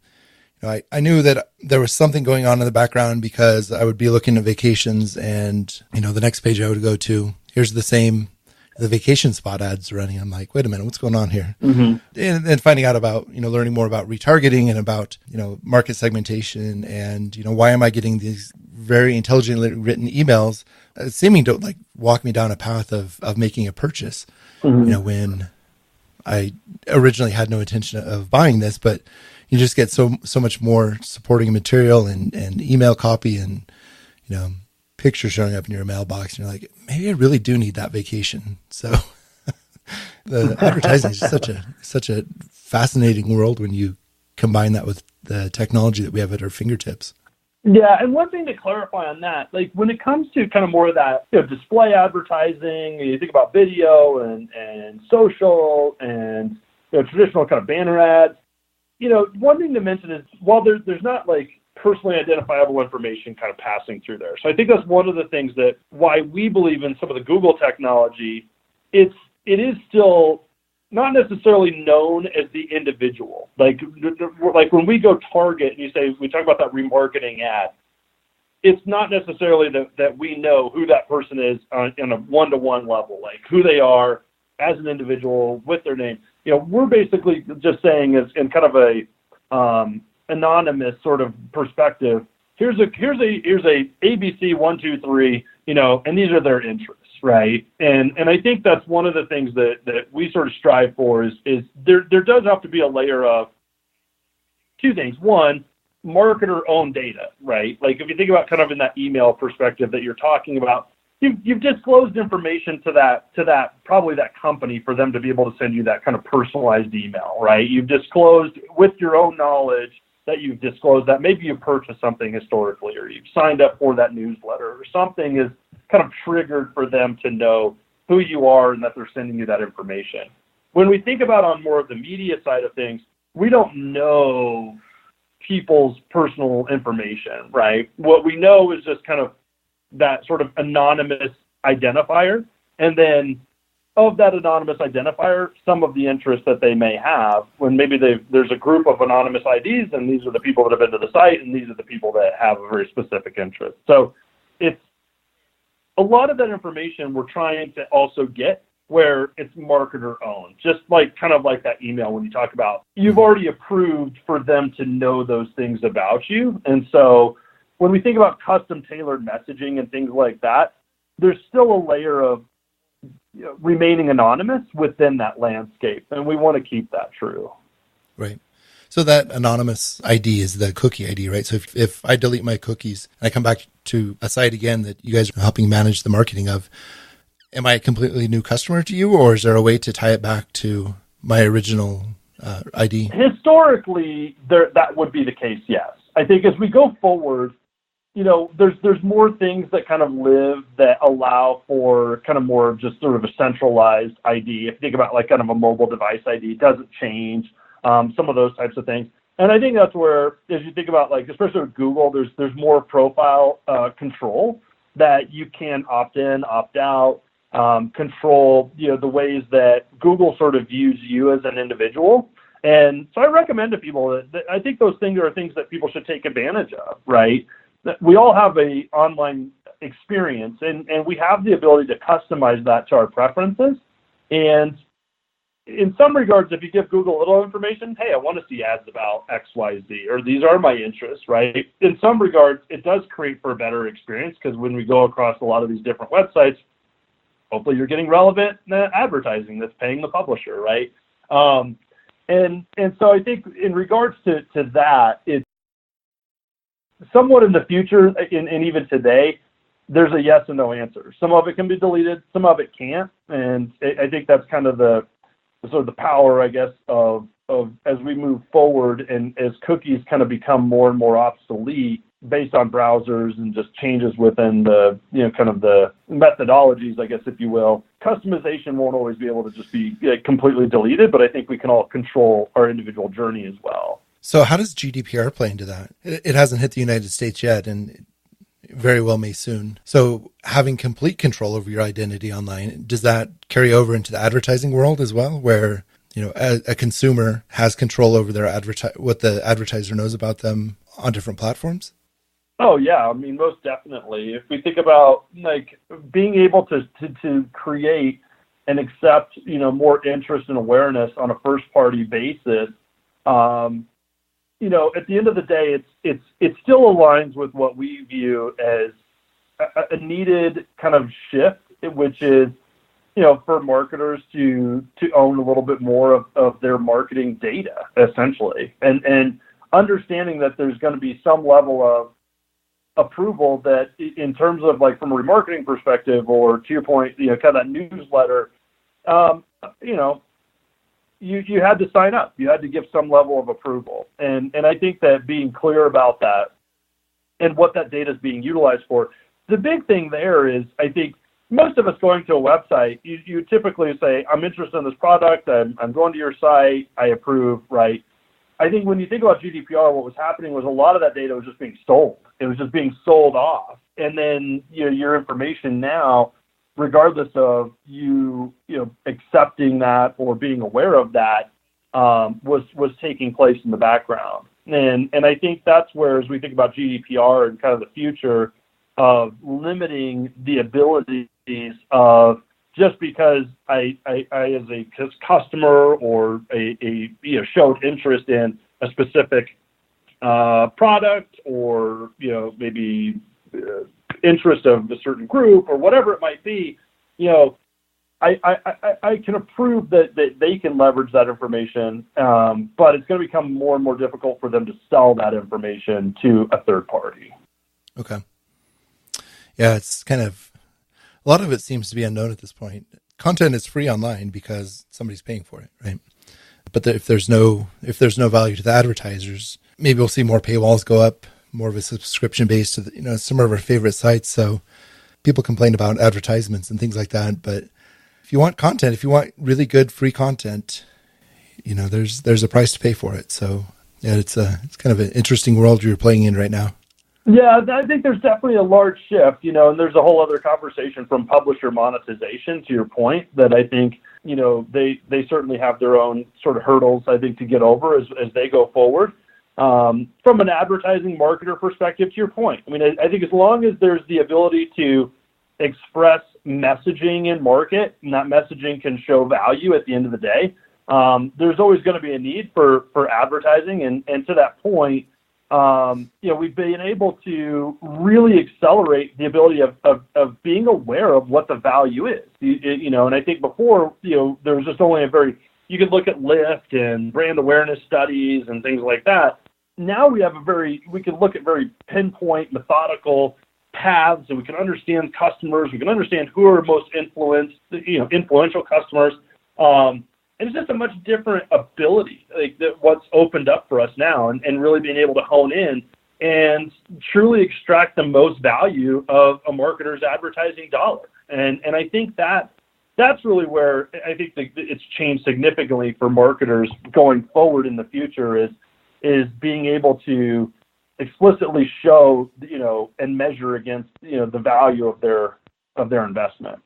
I knew that there was something going on in the background because I would be looking at vacations and, the next page I would go to, here's the vacation spot ads running. I'm like, wait a minute, what's going on here? Mm-hmm. And then finding out about, learning more about retargeting and about, market segmentation and, why am I getting these very intelligently written emails seeming to like walk me down a path of making a purchase, mm-hmm. When I originally had no intention of buying this, but you just get so much more supporting material and email copy and, pictures showing up in your mailbox. And you're like, maybe I really do need that vacation. So the advertising is just such a fascinating world when you combine that with the technology that we have at our fingertips. Yeah, and one thing to clarify on that, like when it comes to kind of more of that display advertising, you think about video and social and traditional kind of banner ads. One thing to mention is while there's not like personally identifiable information kind of passing through there. So I think that's one of the things that why we believe in some of the Google technology. It is still not necessarily known as the individual. Like when we go target and you say, we talk about that remarketing ad, it's not necessarily that we know who that person is on a one-to-one level, like who they are as an individual with their name. We're basically just saying is in kind of a anonymous sort of perspective. Here's a ABC 1, 2, 3, and these are their interests, right? And I think that's one of the things that we sort of strive for is there does have to be a layer of two things. One, marketer owned data, right? Like if you think about kind of in that email perspective that you're talking about, you've disclosed information to that probably that company for them to be able to send you that kind of personalized email, right? You've disclosed with your own knowledge that you've disclosed that maybe you purchased something historically or you've signed up for that newsletter or something is kind of triggered for them to know who you are and that they're sending you that information. When we think about on more of the media side of things, we don't know people's personal information, right? What we know is just kind of that sort of anonymous identifier. And then of that anonymous identifier, some of the interest that they may have when maybe there's a group of anonymous IDs and these are the people that have been to the site and these are the people that have a very specific interest. So it's a lot of that information we're trying to also get where it's marketer owned, just like kind of like that email when you talk about you've already approved for them to know those things about you. And so when we think about custom tailored messaging and things like that, there's still a layer of remaining anonymous within that landscape. And we want to keep that true. Right. So that anonymous ID is the cookie ID, right? So if I delete my cookies and I come back to a site again that you guys are helping manage the marketing of, am I a completely new customer to you, or is there a way to tie it back to my original ID? Historically, that would be the case, yes. I think as we go forward, there's more things that kind of live that allow for kind of more of just sort of a centralized ID. If you think about like kind of a mobile device ID, it doesn't change, some of those types of things. And I think that's where, as you think about, like, especially with Google, there's more profile control that you can opt in, opt out, control, the ways that Google sort of views you as an individual. And so I recommend to people that I think those things are things that people should take advantage of, right? That we all have a online experience, and we have the ability to customize that to our preferences. And in some regards, if you give Google a little information, hey, I want to see ads about X, Y, Z, or these are my interests, right? In some regards, it does create for a better experience, because when we go across a lot of these different websites, hopefully you're getting relevant advertising that's paying the publisher, right? And so I think in regards to that, it's somewhat in the future, and even today, there's a yes and no answer. Some of it can be deleted, some of it can't, and I think that's kind of the sort of the power, I guess, of as we move forward and as cookies kind of become more and more obsolete based on browsers and just changes within the, kind of the methodologies, I guess, if you will. Customization won't always be able to just be completely deleted, but I think we can all control our individual journey as well. So how does GDPR play into that? It hasn't hit the United States yet, and very well may soon. So having complete control over your identity online, does that carry over into the advertising world as well, where a consumer has control over their what the advertiser knows about them on different platforms? Oh yeah, I mean, most definitely. If we think about like being able to create and accept more interest and awareness on a first party basis, at the end of the day, it still aligns with what we view as a needed kind of shift, which is, for marketers to own a little bit more of their marketing data, essentially, and understanding that there's going to be some level of approval that, in terms of like from a remarketing perspective, or to your point, kind of that newsletter, you had to sign up. You had to give some level of approval. And I think that being clear about that and what that data is being utilized for, the big thing there is, I think most of us going to a website, you typically say, I'm interested in this product, I'm going to your site, I approve, right? I think when you think about GDPR, what was happening was a lot of that data was just being sold. It was just being sold off. And then your information now, regardless of you accepting that or being aware of that, was taking place in the background. And I think that's where, as we think about GDPR and kind of the future of limiting the abilities of, just because I as a customer or a showed interest in a specific product, or maybe interest of a certain group or whatever it might be, I can approve that they can leverage that information, but it's going to become more and more difficult for them to sell that information to a third party. Okay. Yeah, it's kind of, a lot of it seems to be unknown at this point. Content is free online because somebody's paying for it, right? But if there's no value to the advertisers, maybe we'll see more paywalls go up, more of a subscription base to some of our favorite sites. So people complain about advertisements and things like that. But if you want content, if you want really good free content, there's a price to pay for it. So yeah, it's kind of an interesting world you're playing in right now. Yeah, I think there's definitely a large shift, and there's a whole other conversation from publisher monetization, to your point, that I think, they certainly have their own sort of hurdles, I think, to get over as they go forward. From an advertising marketer perspective, to your point, I mean, I think as long as there's the ability to express messaging in market, and that messaging can show value at the end of the day, there's always going to be a need for advertising. And to that point, we've been able to really accelerate the ability of being aware of what the value is. And I think before, there was just only you could look at lift and brand awareness studies and things like that. Now we can look at very pinpoint, methodical paths, and we can understand customers. We can understand who are most influential customers. And it's just a much different ability, what's opened up for us now, and really being able to hone in and truly extract the most value of a marketer's advertising dollar. And I think that's really where I think it's changed significantly for marketers going forward in the future, is is being able to explicitly show, and measure against, the value of their investment.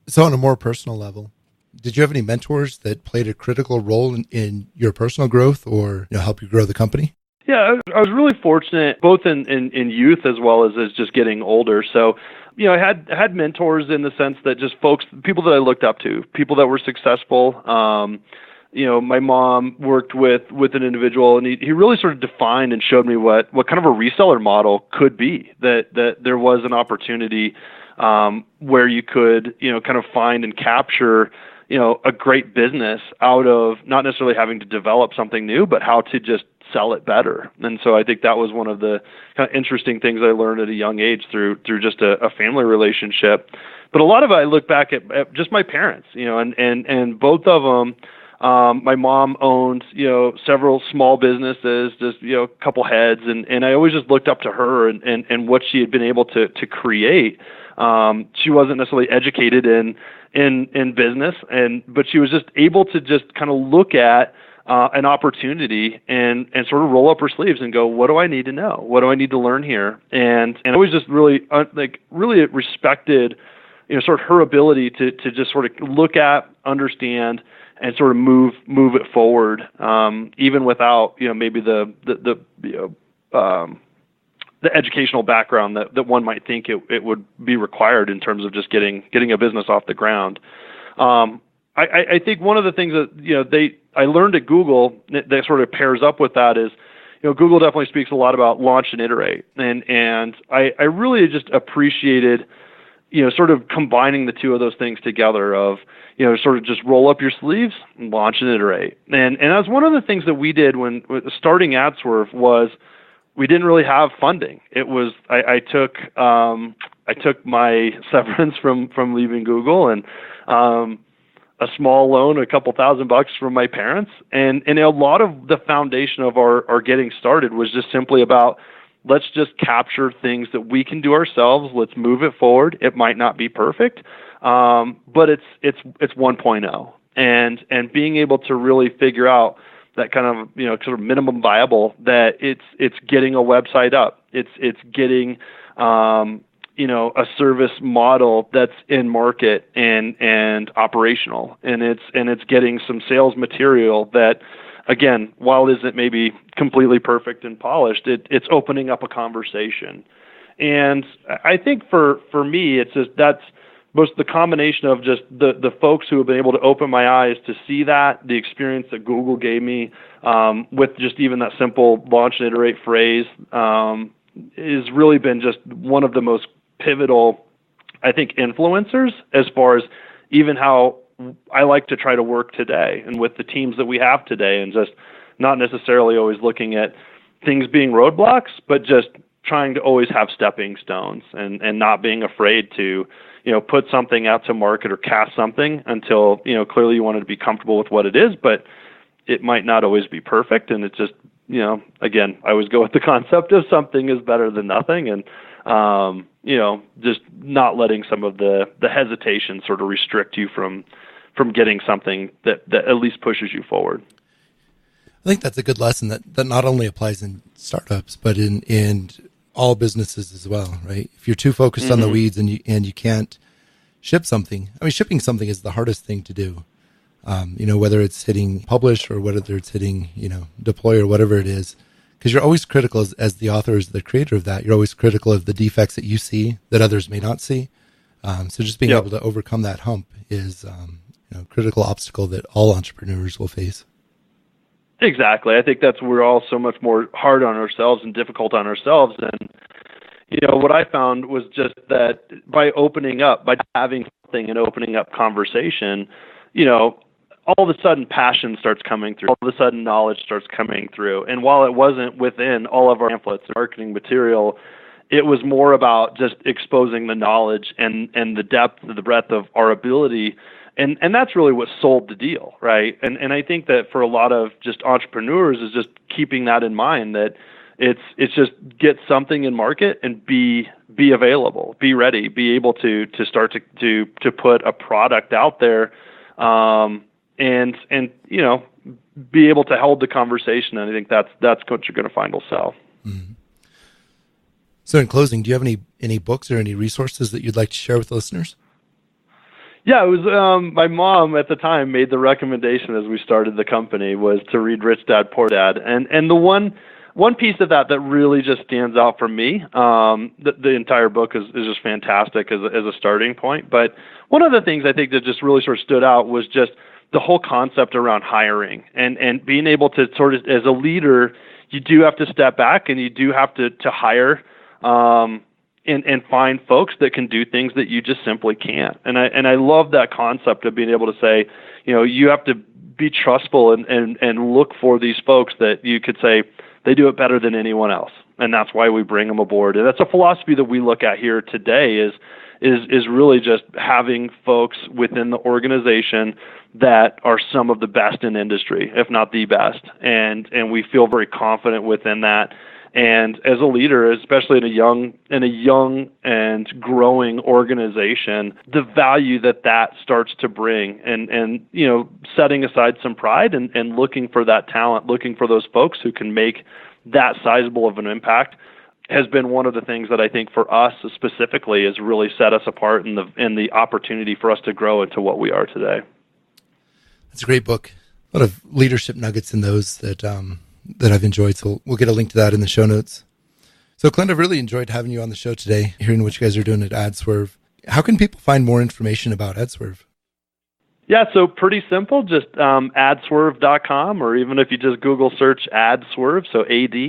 So on a more personal level, did you have any mentors that played a critical role in your personal growth or help you grow the company? Yeah, I was really fortunate both in youth as well as just getting older. So, I had mentors in the sense that just people that I looked up to, people that were successful. My mom worked with an individual, and he really sort of defined and showed me what kind of a reseller model could be, that there was an opportunity where you could, kind of find and capture, a great business out of not necessarily having to develop something new, but how to just sell it better. And so I think that was one of the kind of interesting things I learned at a young age through just a family relationship. But a lot of it, I look back at just my parents, and both of them. My mom owned, several small businesses, just, a couple heads. And I always just looked up to her and what she had been able to create. She wasn't necessarily educated in business, but she was just able to just kind of look at an opportunity and sort of roll up her sleeves and go, what do I need to know? What do I need to learn here? And I always just really respected, sort of her ability to just sort of look at, understand, and sort of move it forward, even without maybe the educational background that one might think it would be required in terms of just getting a business off the ground. I think one of the things that I learned at Google that sort of pairs up with that is, Google definitely speaks a lot about launch and iterate, and I really just appreciated sort of combining the two of those things together of, sort of just roll up your sleeves and launch and iterate. And that's one of the things that we did when starting AdSwerve was we didn't really have funding. It was, I took my severance from leaving Google and, a small loan, a couple $1,000 from my parents. And a lot of the foundation of our getting started was just simply about, let's just capture things that we can do ourselves. Let's move it forward. It might not be perfect, but it's 1.0, and being able to really figure out that kind of sort of minimum viable, that it's getting a website up, it's getting a service model that's in market and operational, and it's getting some sales material that, again, while it isn't maybe completely perfect and polished, it's opening up a conversation. And I think for me, it's just that's most the combination of just the folks who have been able to open my eyes to see that, the experience that Google gave me with just even that simple launch and iterate phrase has really been just one of the most pivotal, I think, influencers as far as even how I like to try to work today and with the teams that we have today, and just not necessarily always looking at things being roadblocks, but just trying to always have stepping stones and not being afraid to, put something out to market or cast something until, clearly you want to be comfortable with what it is, but it might not always be perfect. And it's just, again, I always go with the concept of something is better than nothing. And, just not letting some of the hesitation sort of restrict you from getting something that at least pushes you forward. I think that's a good lesson that not only applies in startups, but in all businesses as well, right? If you're too focused on the weeds and you can't ship something, shipping something is the hardest thing to do. Whether it's hitting publish or whether it's hitting, deploy or whatever it is, because you're always critical as the author, as the creator of that, you're always critical of the defects that you see that others may not see. So just being able to overcome that hump is a critical obstacle that all entrepreneurs will face. Exactly. I think that's we're all so much more hard on ourselves and difficult on ourselves. And, what I found was just that by opening up, by having something and opening up conversation, all of a sudden passion starts coming through. All of a sudden knowledge starts coming through. And while it wasn't within all of our pamphlets and marketing material, it was more about just exposing the knowledge and the depth, the breadth of our ability. And that's really what sold the deal, right? And I think that for a lot of just entrepreneurs is just keeping that in mind, that it's just get something in market and be available, be ready, be able to start to put a product out there, and be able to hold the conversation. And I think that's what you're going to find will sell. Mm-hmm. So in closing, do you have any books or any resources that you'd like to share with listeners? Yeah, it was my mom at the time made the recommendation as we started the company was to read Rich Dad Poor Dad, and the one piece of that really just stands out for me. The entire book is just fantastic as a starting point. But one of the things I think that just really sort of stood out was just the whole concept around hiring and being able to sort of, as a leader, you do have to step back and you do have to hire and find folks that can do things that you just simply can't. And I love that concept of being able to say, you have to be trustful and look for these folks that you could say they do it better than anyone else. And that's why we bring them aboard. And that's a philosophy that we look at here today is really just having folks within the organization that are some of the best in industry, if not the best. And we feel very confident within that. And as a leader, especially in a young and growing organization, the value that starts to bring and setting aside some pride and looking for that talent, looking for those folks who can make that sizable of an impact has been one of the things that I think for us specifically has really set us apart in the opportunity for us to grow into what we are today. That's a great book. A lot of leadership nuggets in those that I've enjoyed. So we'll get a link to that in the show notes. So Clint, I've really enjoyed having you on the show today, hearing what you guys are doing at AdSwerve. How can people find more information about AdSwerve? Yeah, so pretty simple, just AdSwerve.com, or even if you just Google search AdSwerve, so AdSwerve,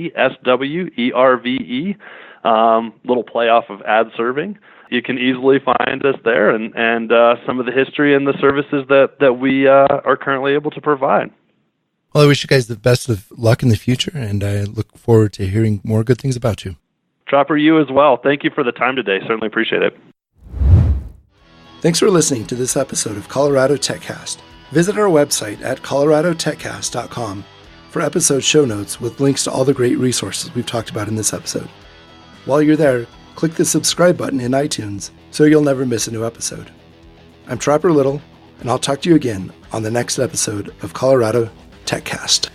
little play off of ad serving. You can easily find us there and some of the history and the services that we are currently able to provide. Well, I wish you guys the best of luck in the future, and I look forward to hearing more good things about you. Trapper, you as well. Thank you for the time today. Certainly appreciate it. Thanks for listening to this episode of Colorado TechCast. Visit our website at coloradotechcast.com for episode show notes with links to all the great resources we've talked about in this episode. While you're there, click the subscribe button in iTunes so you'll never miss a new episode. I'm Trapper Little, and I'll talk to you again on the next episode of Colorado TechCast.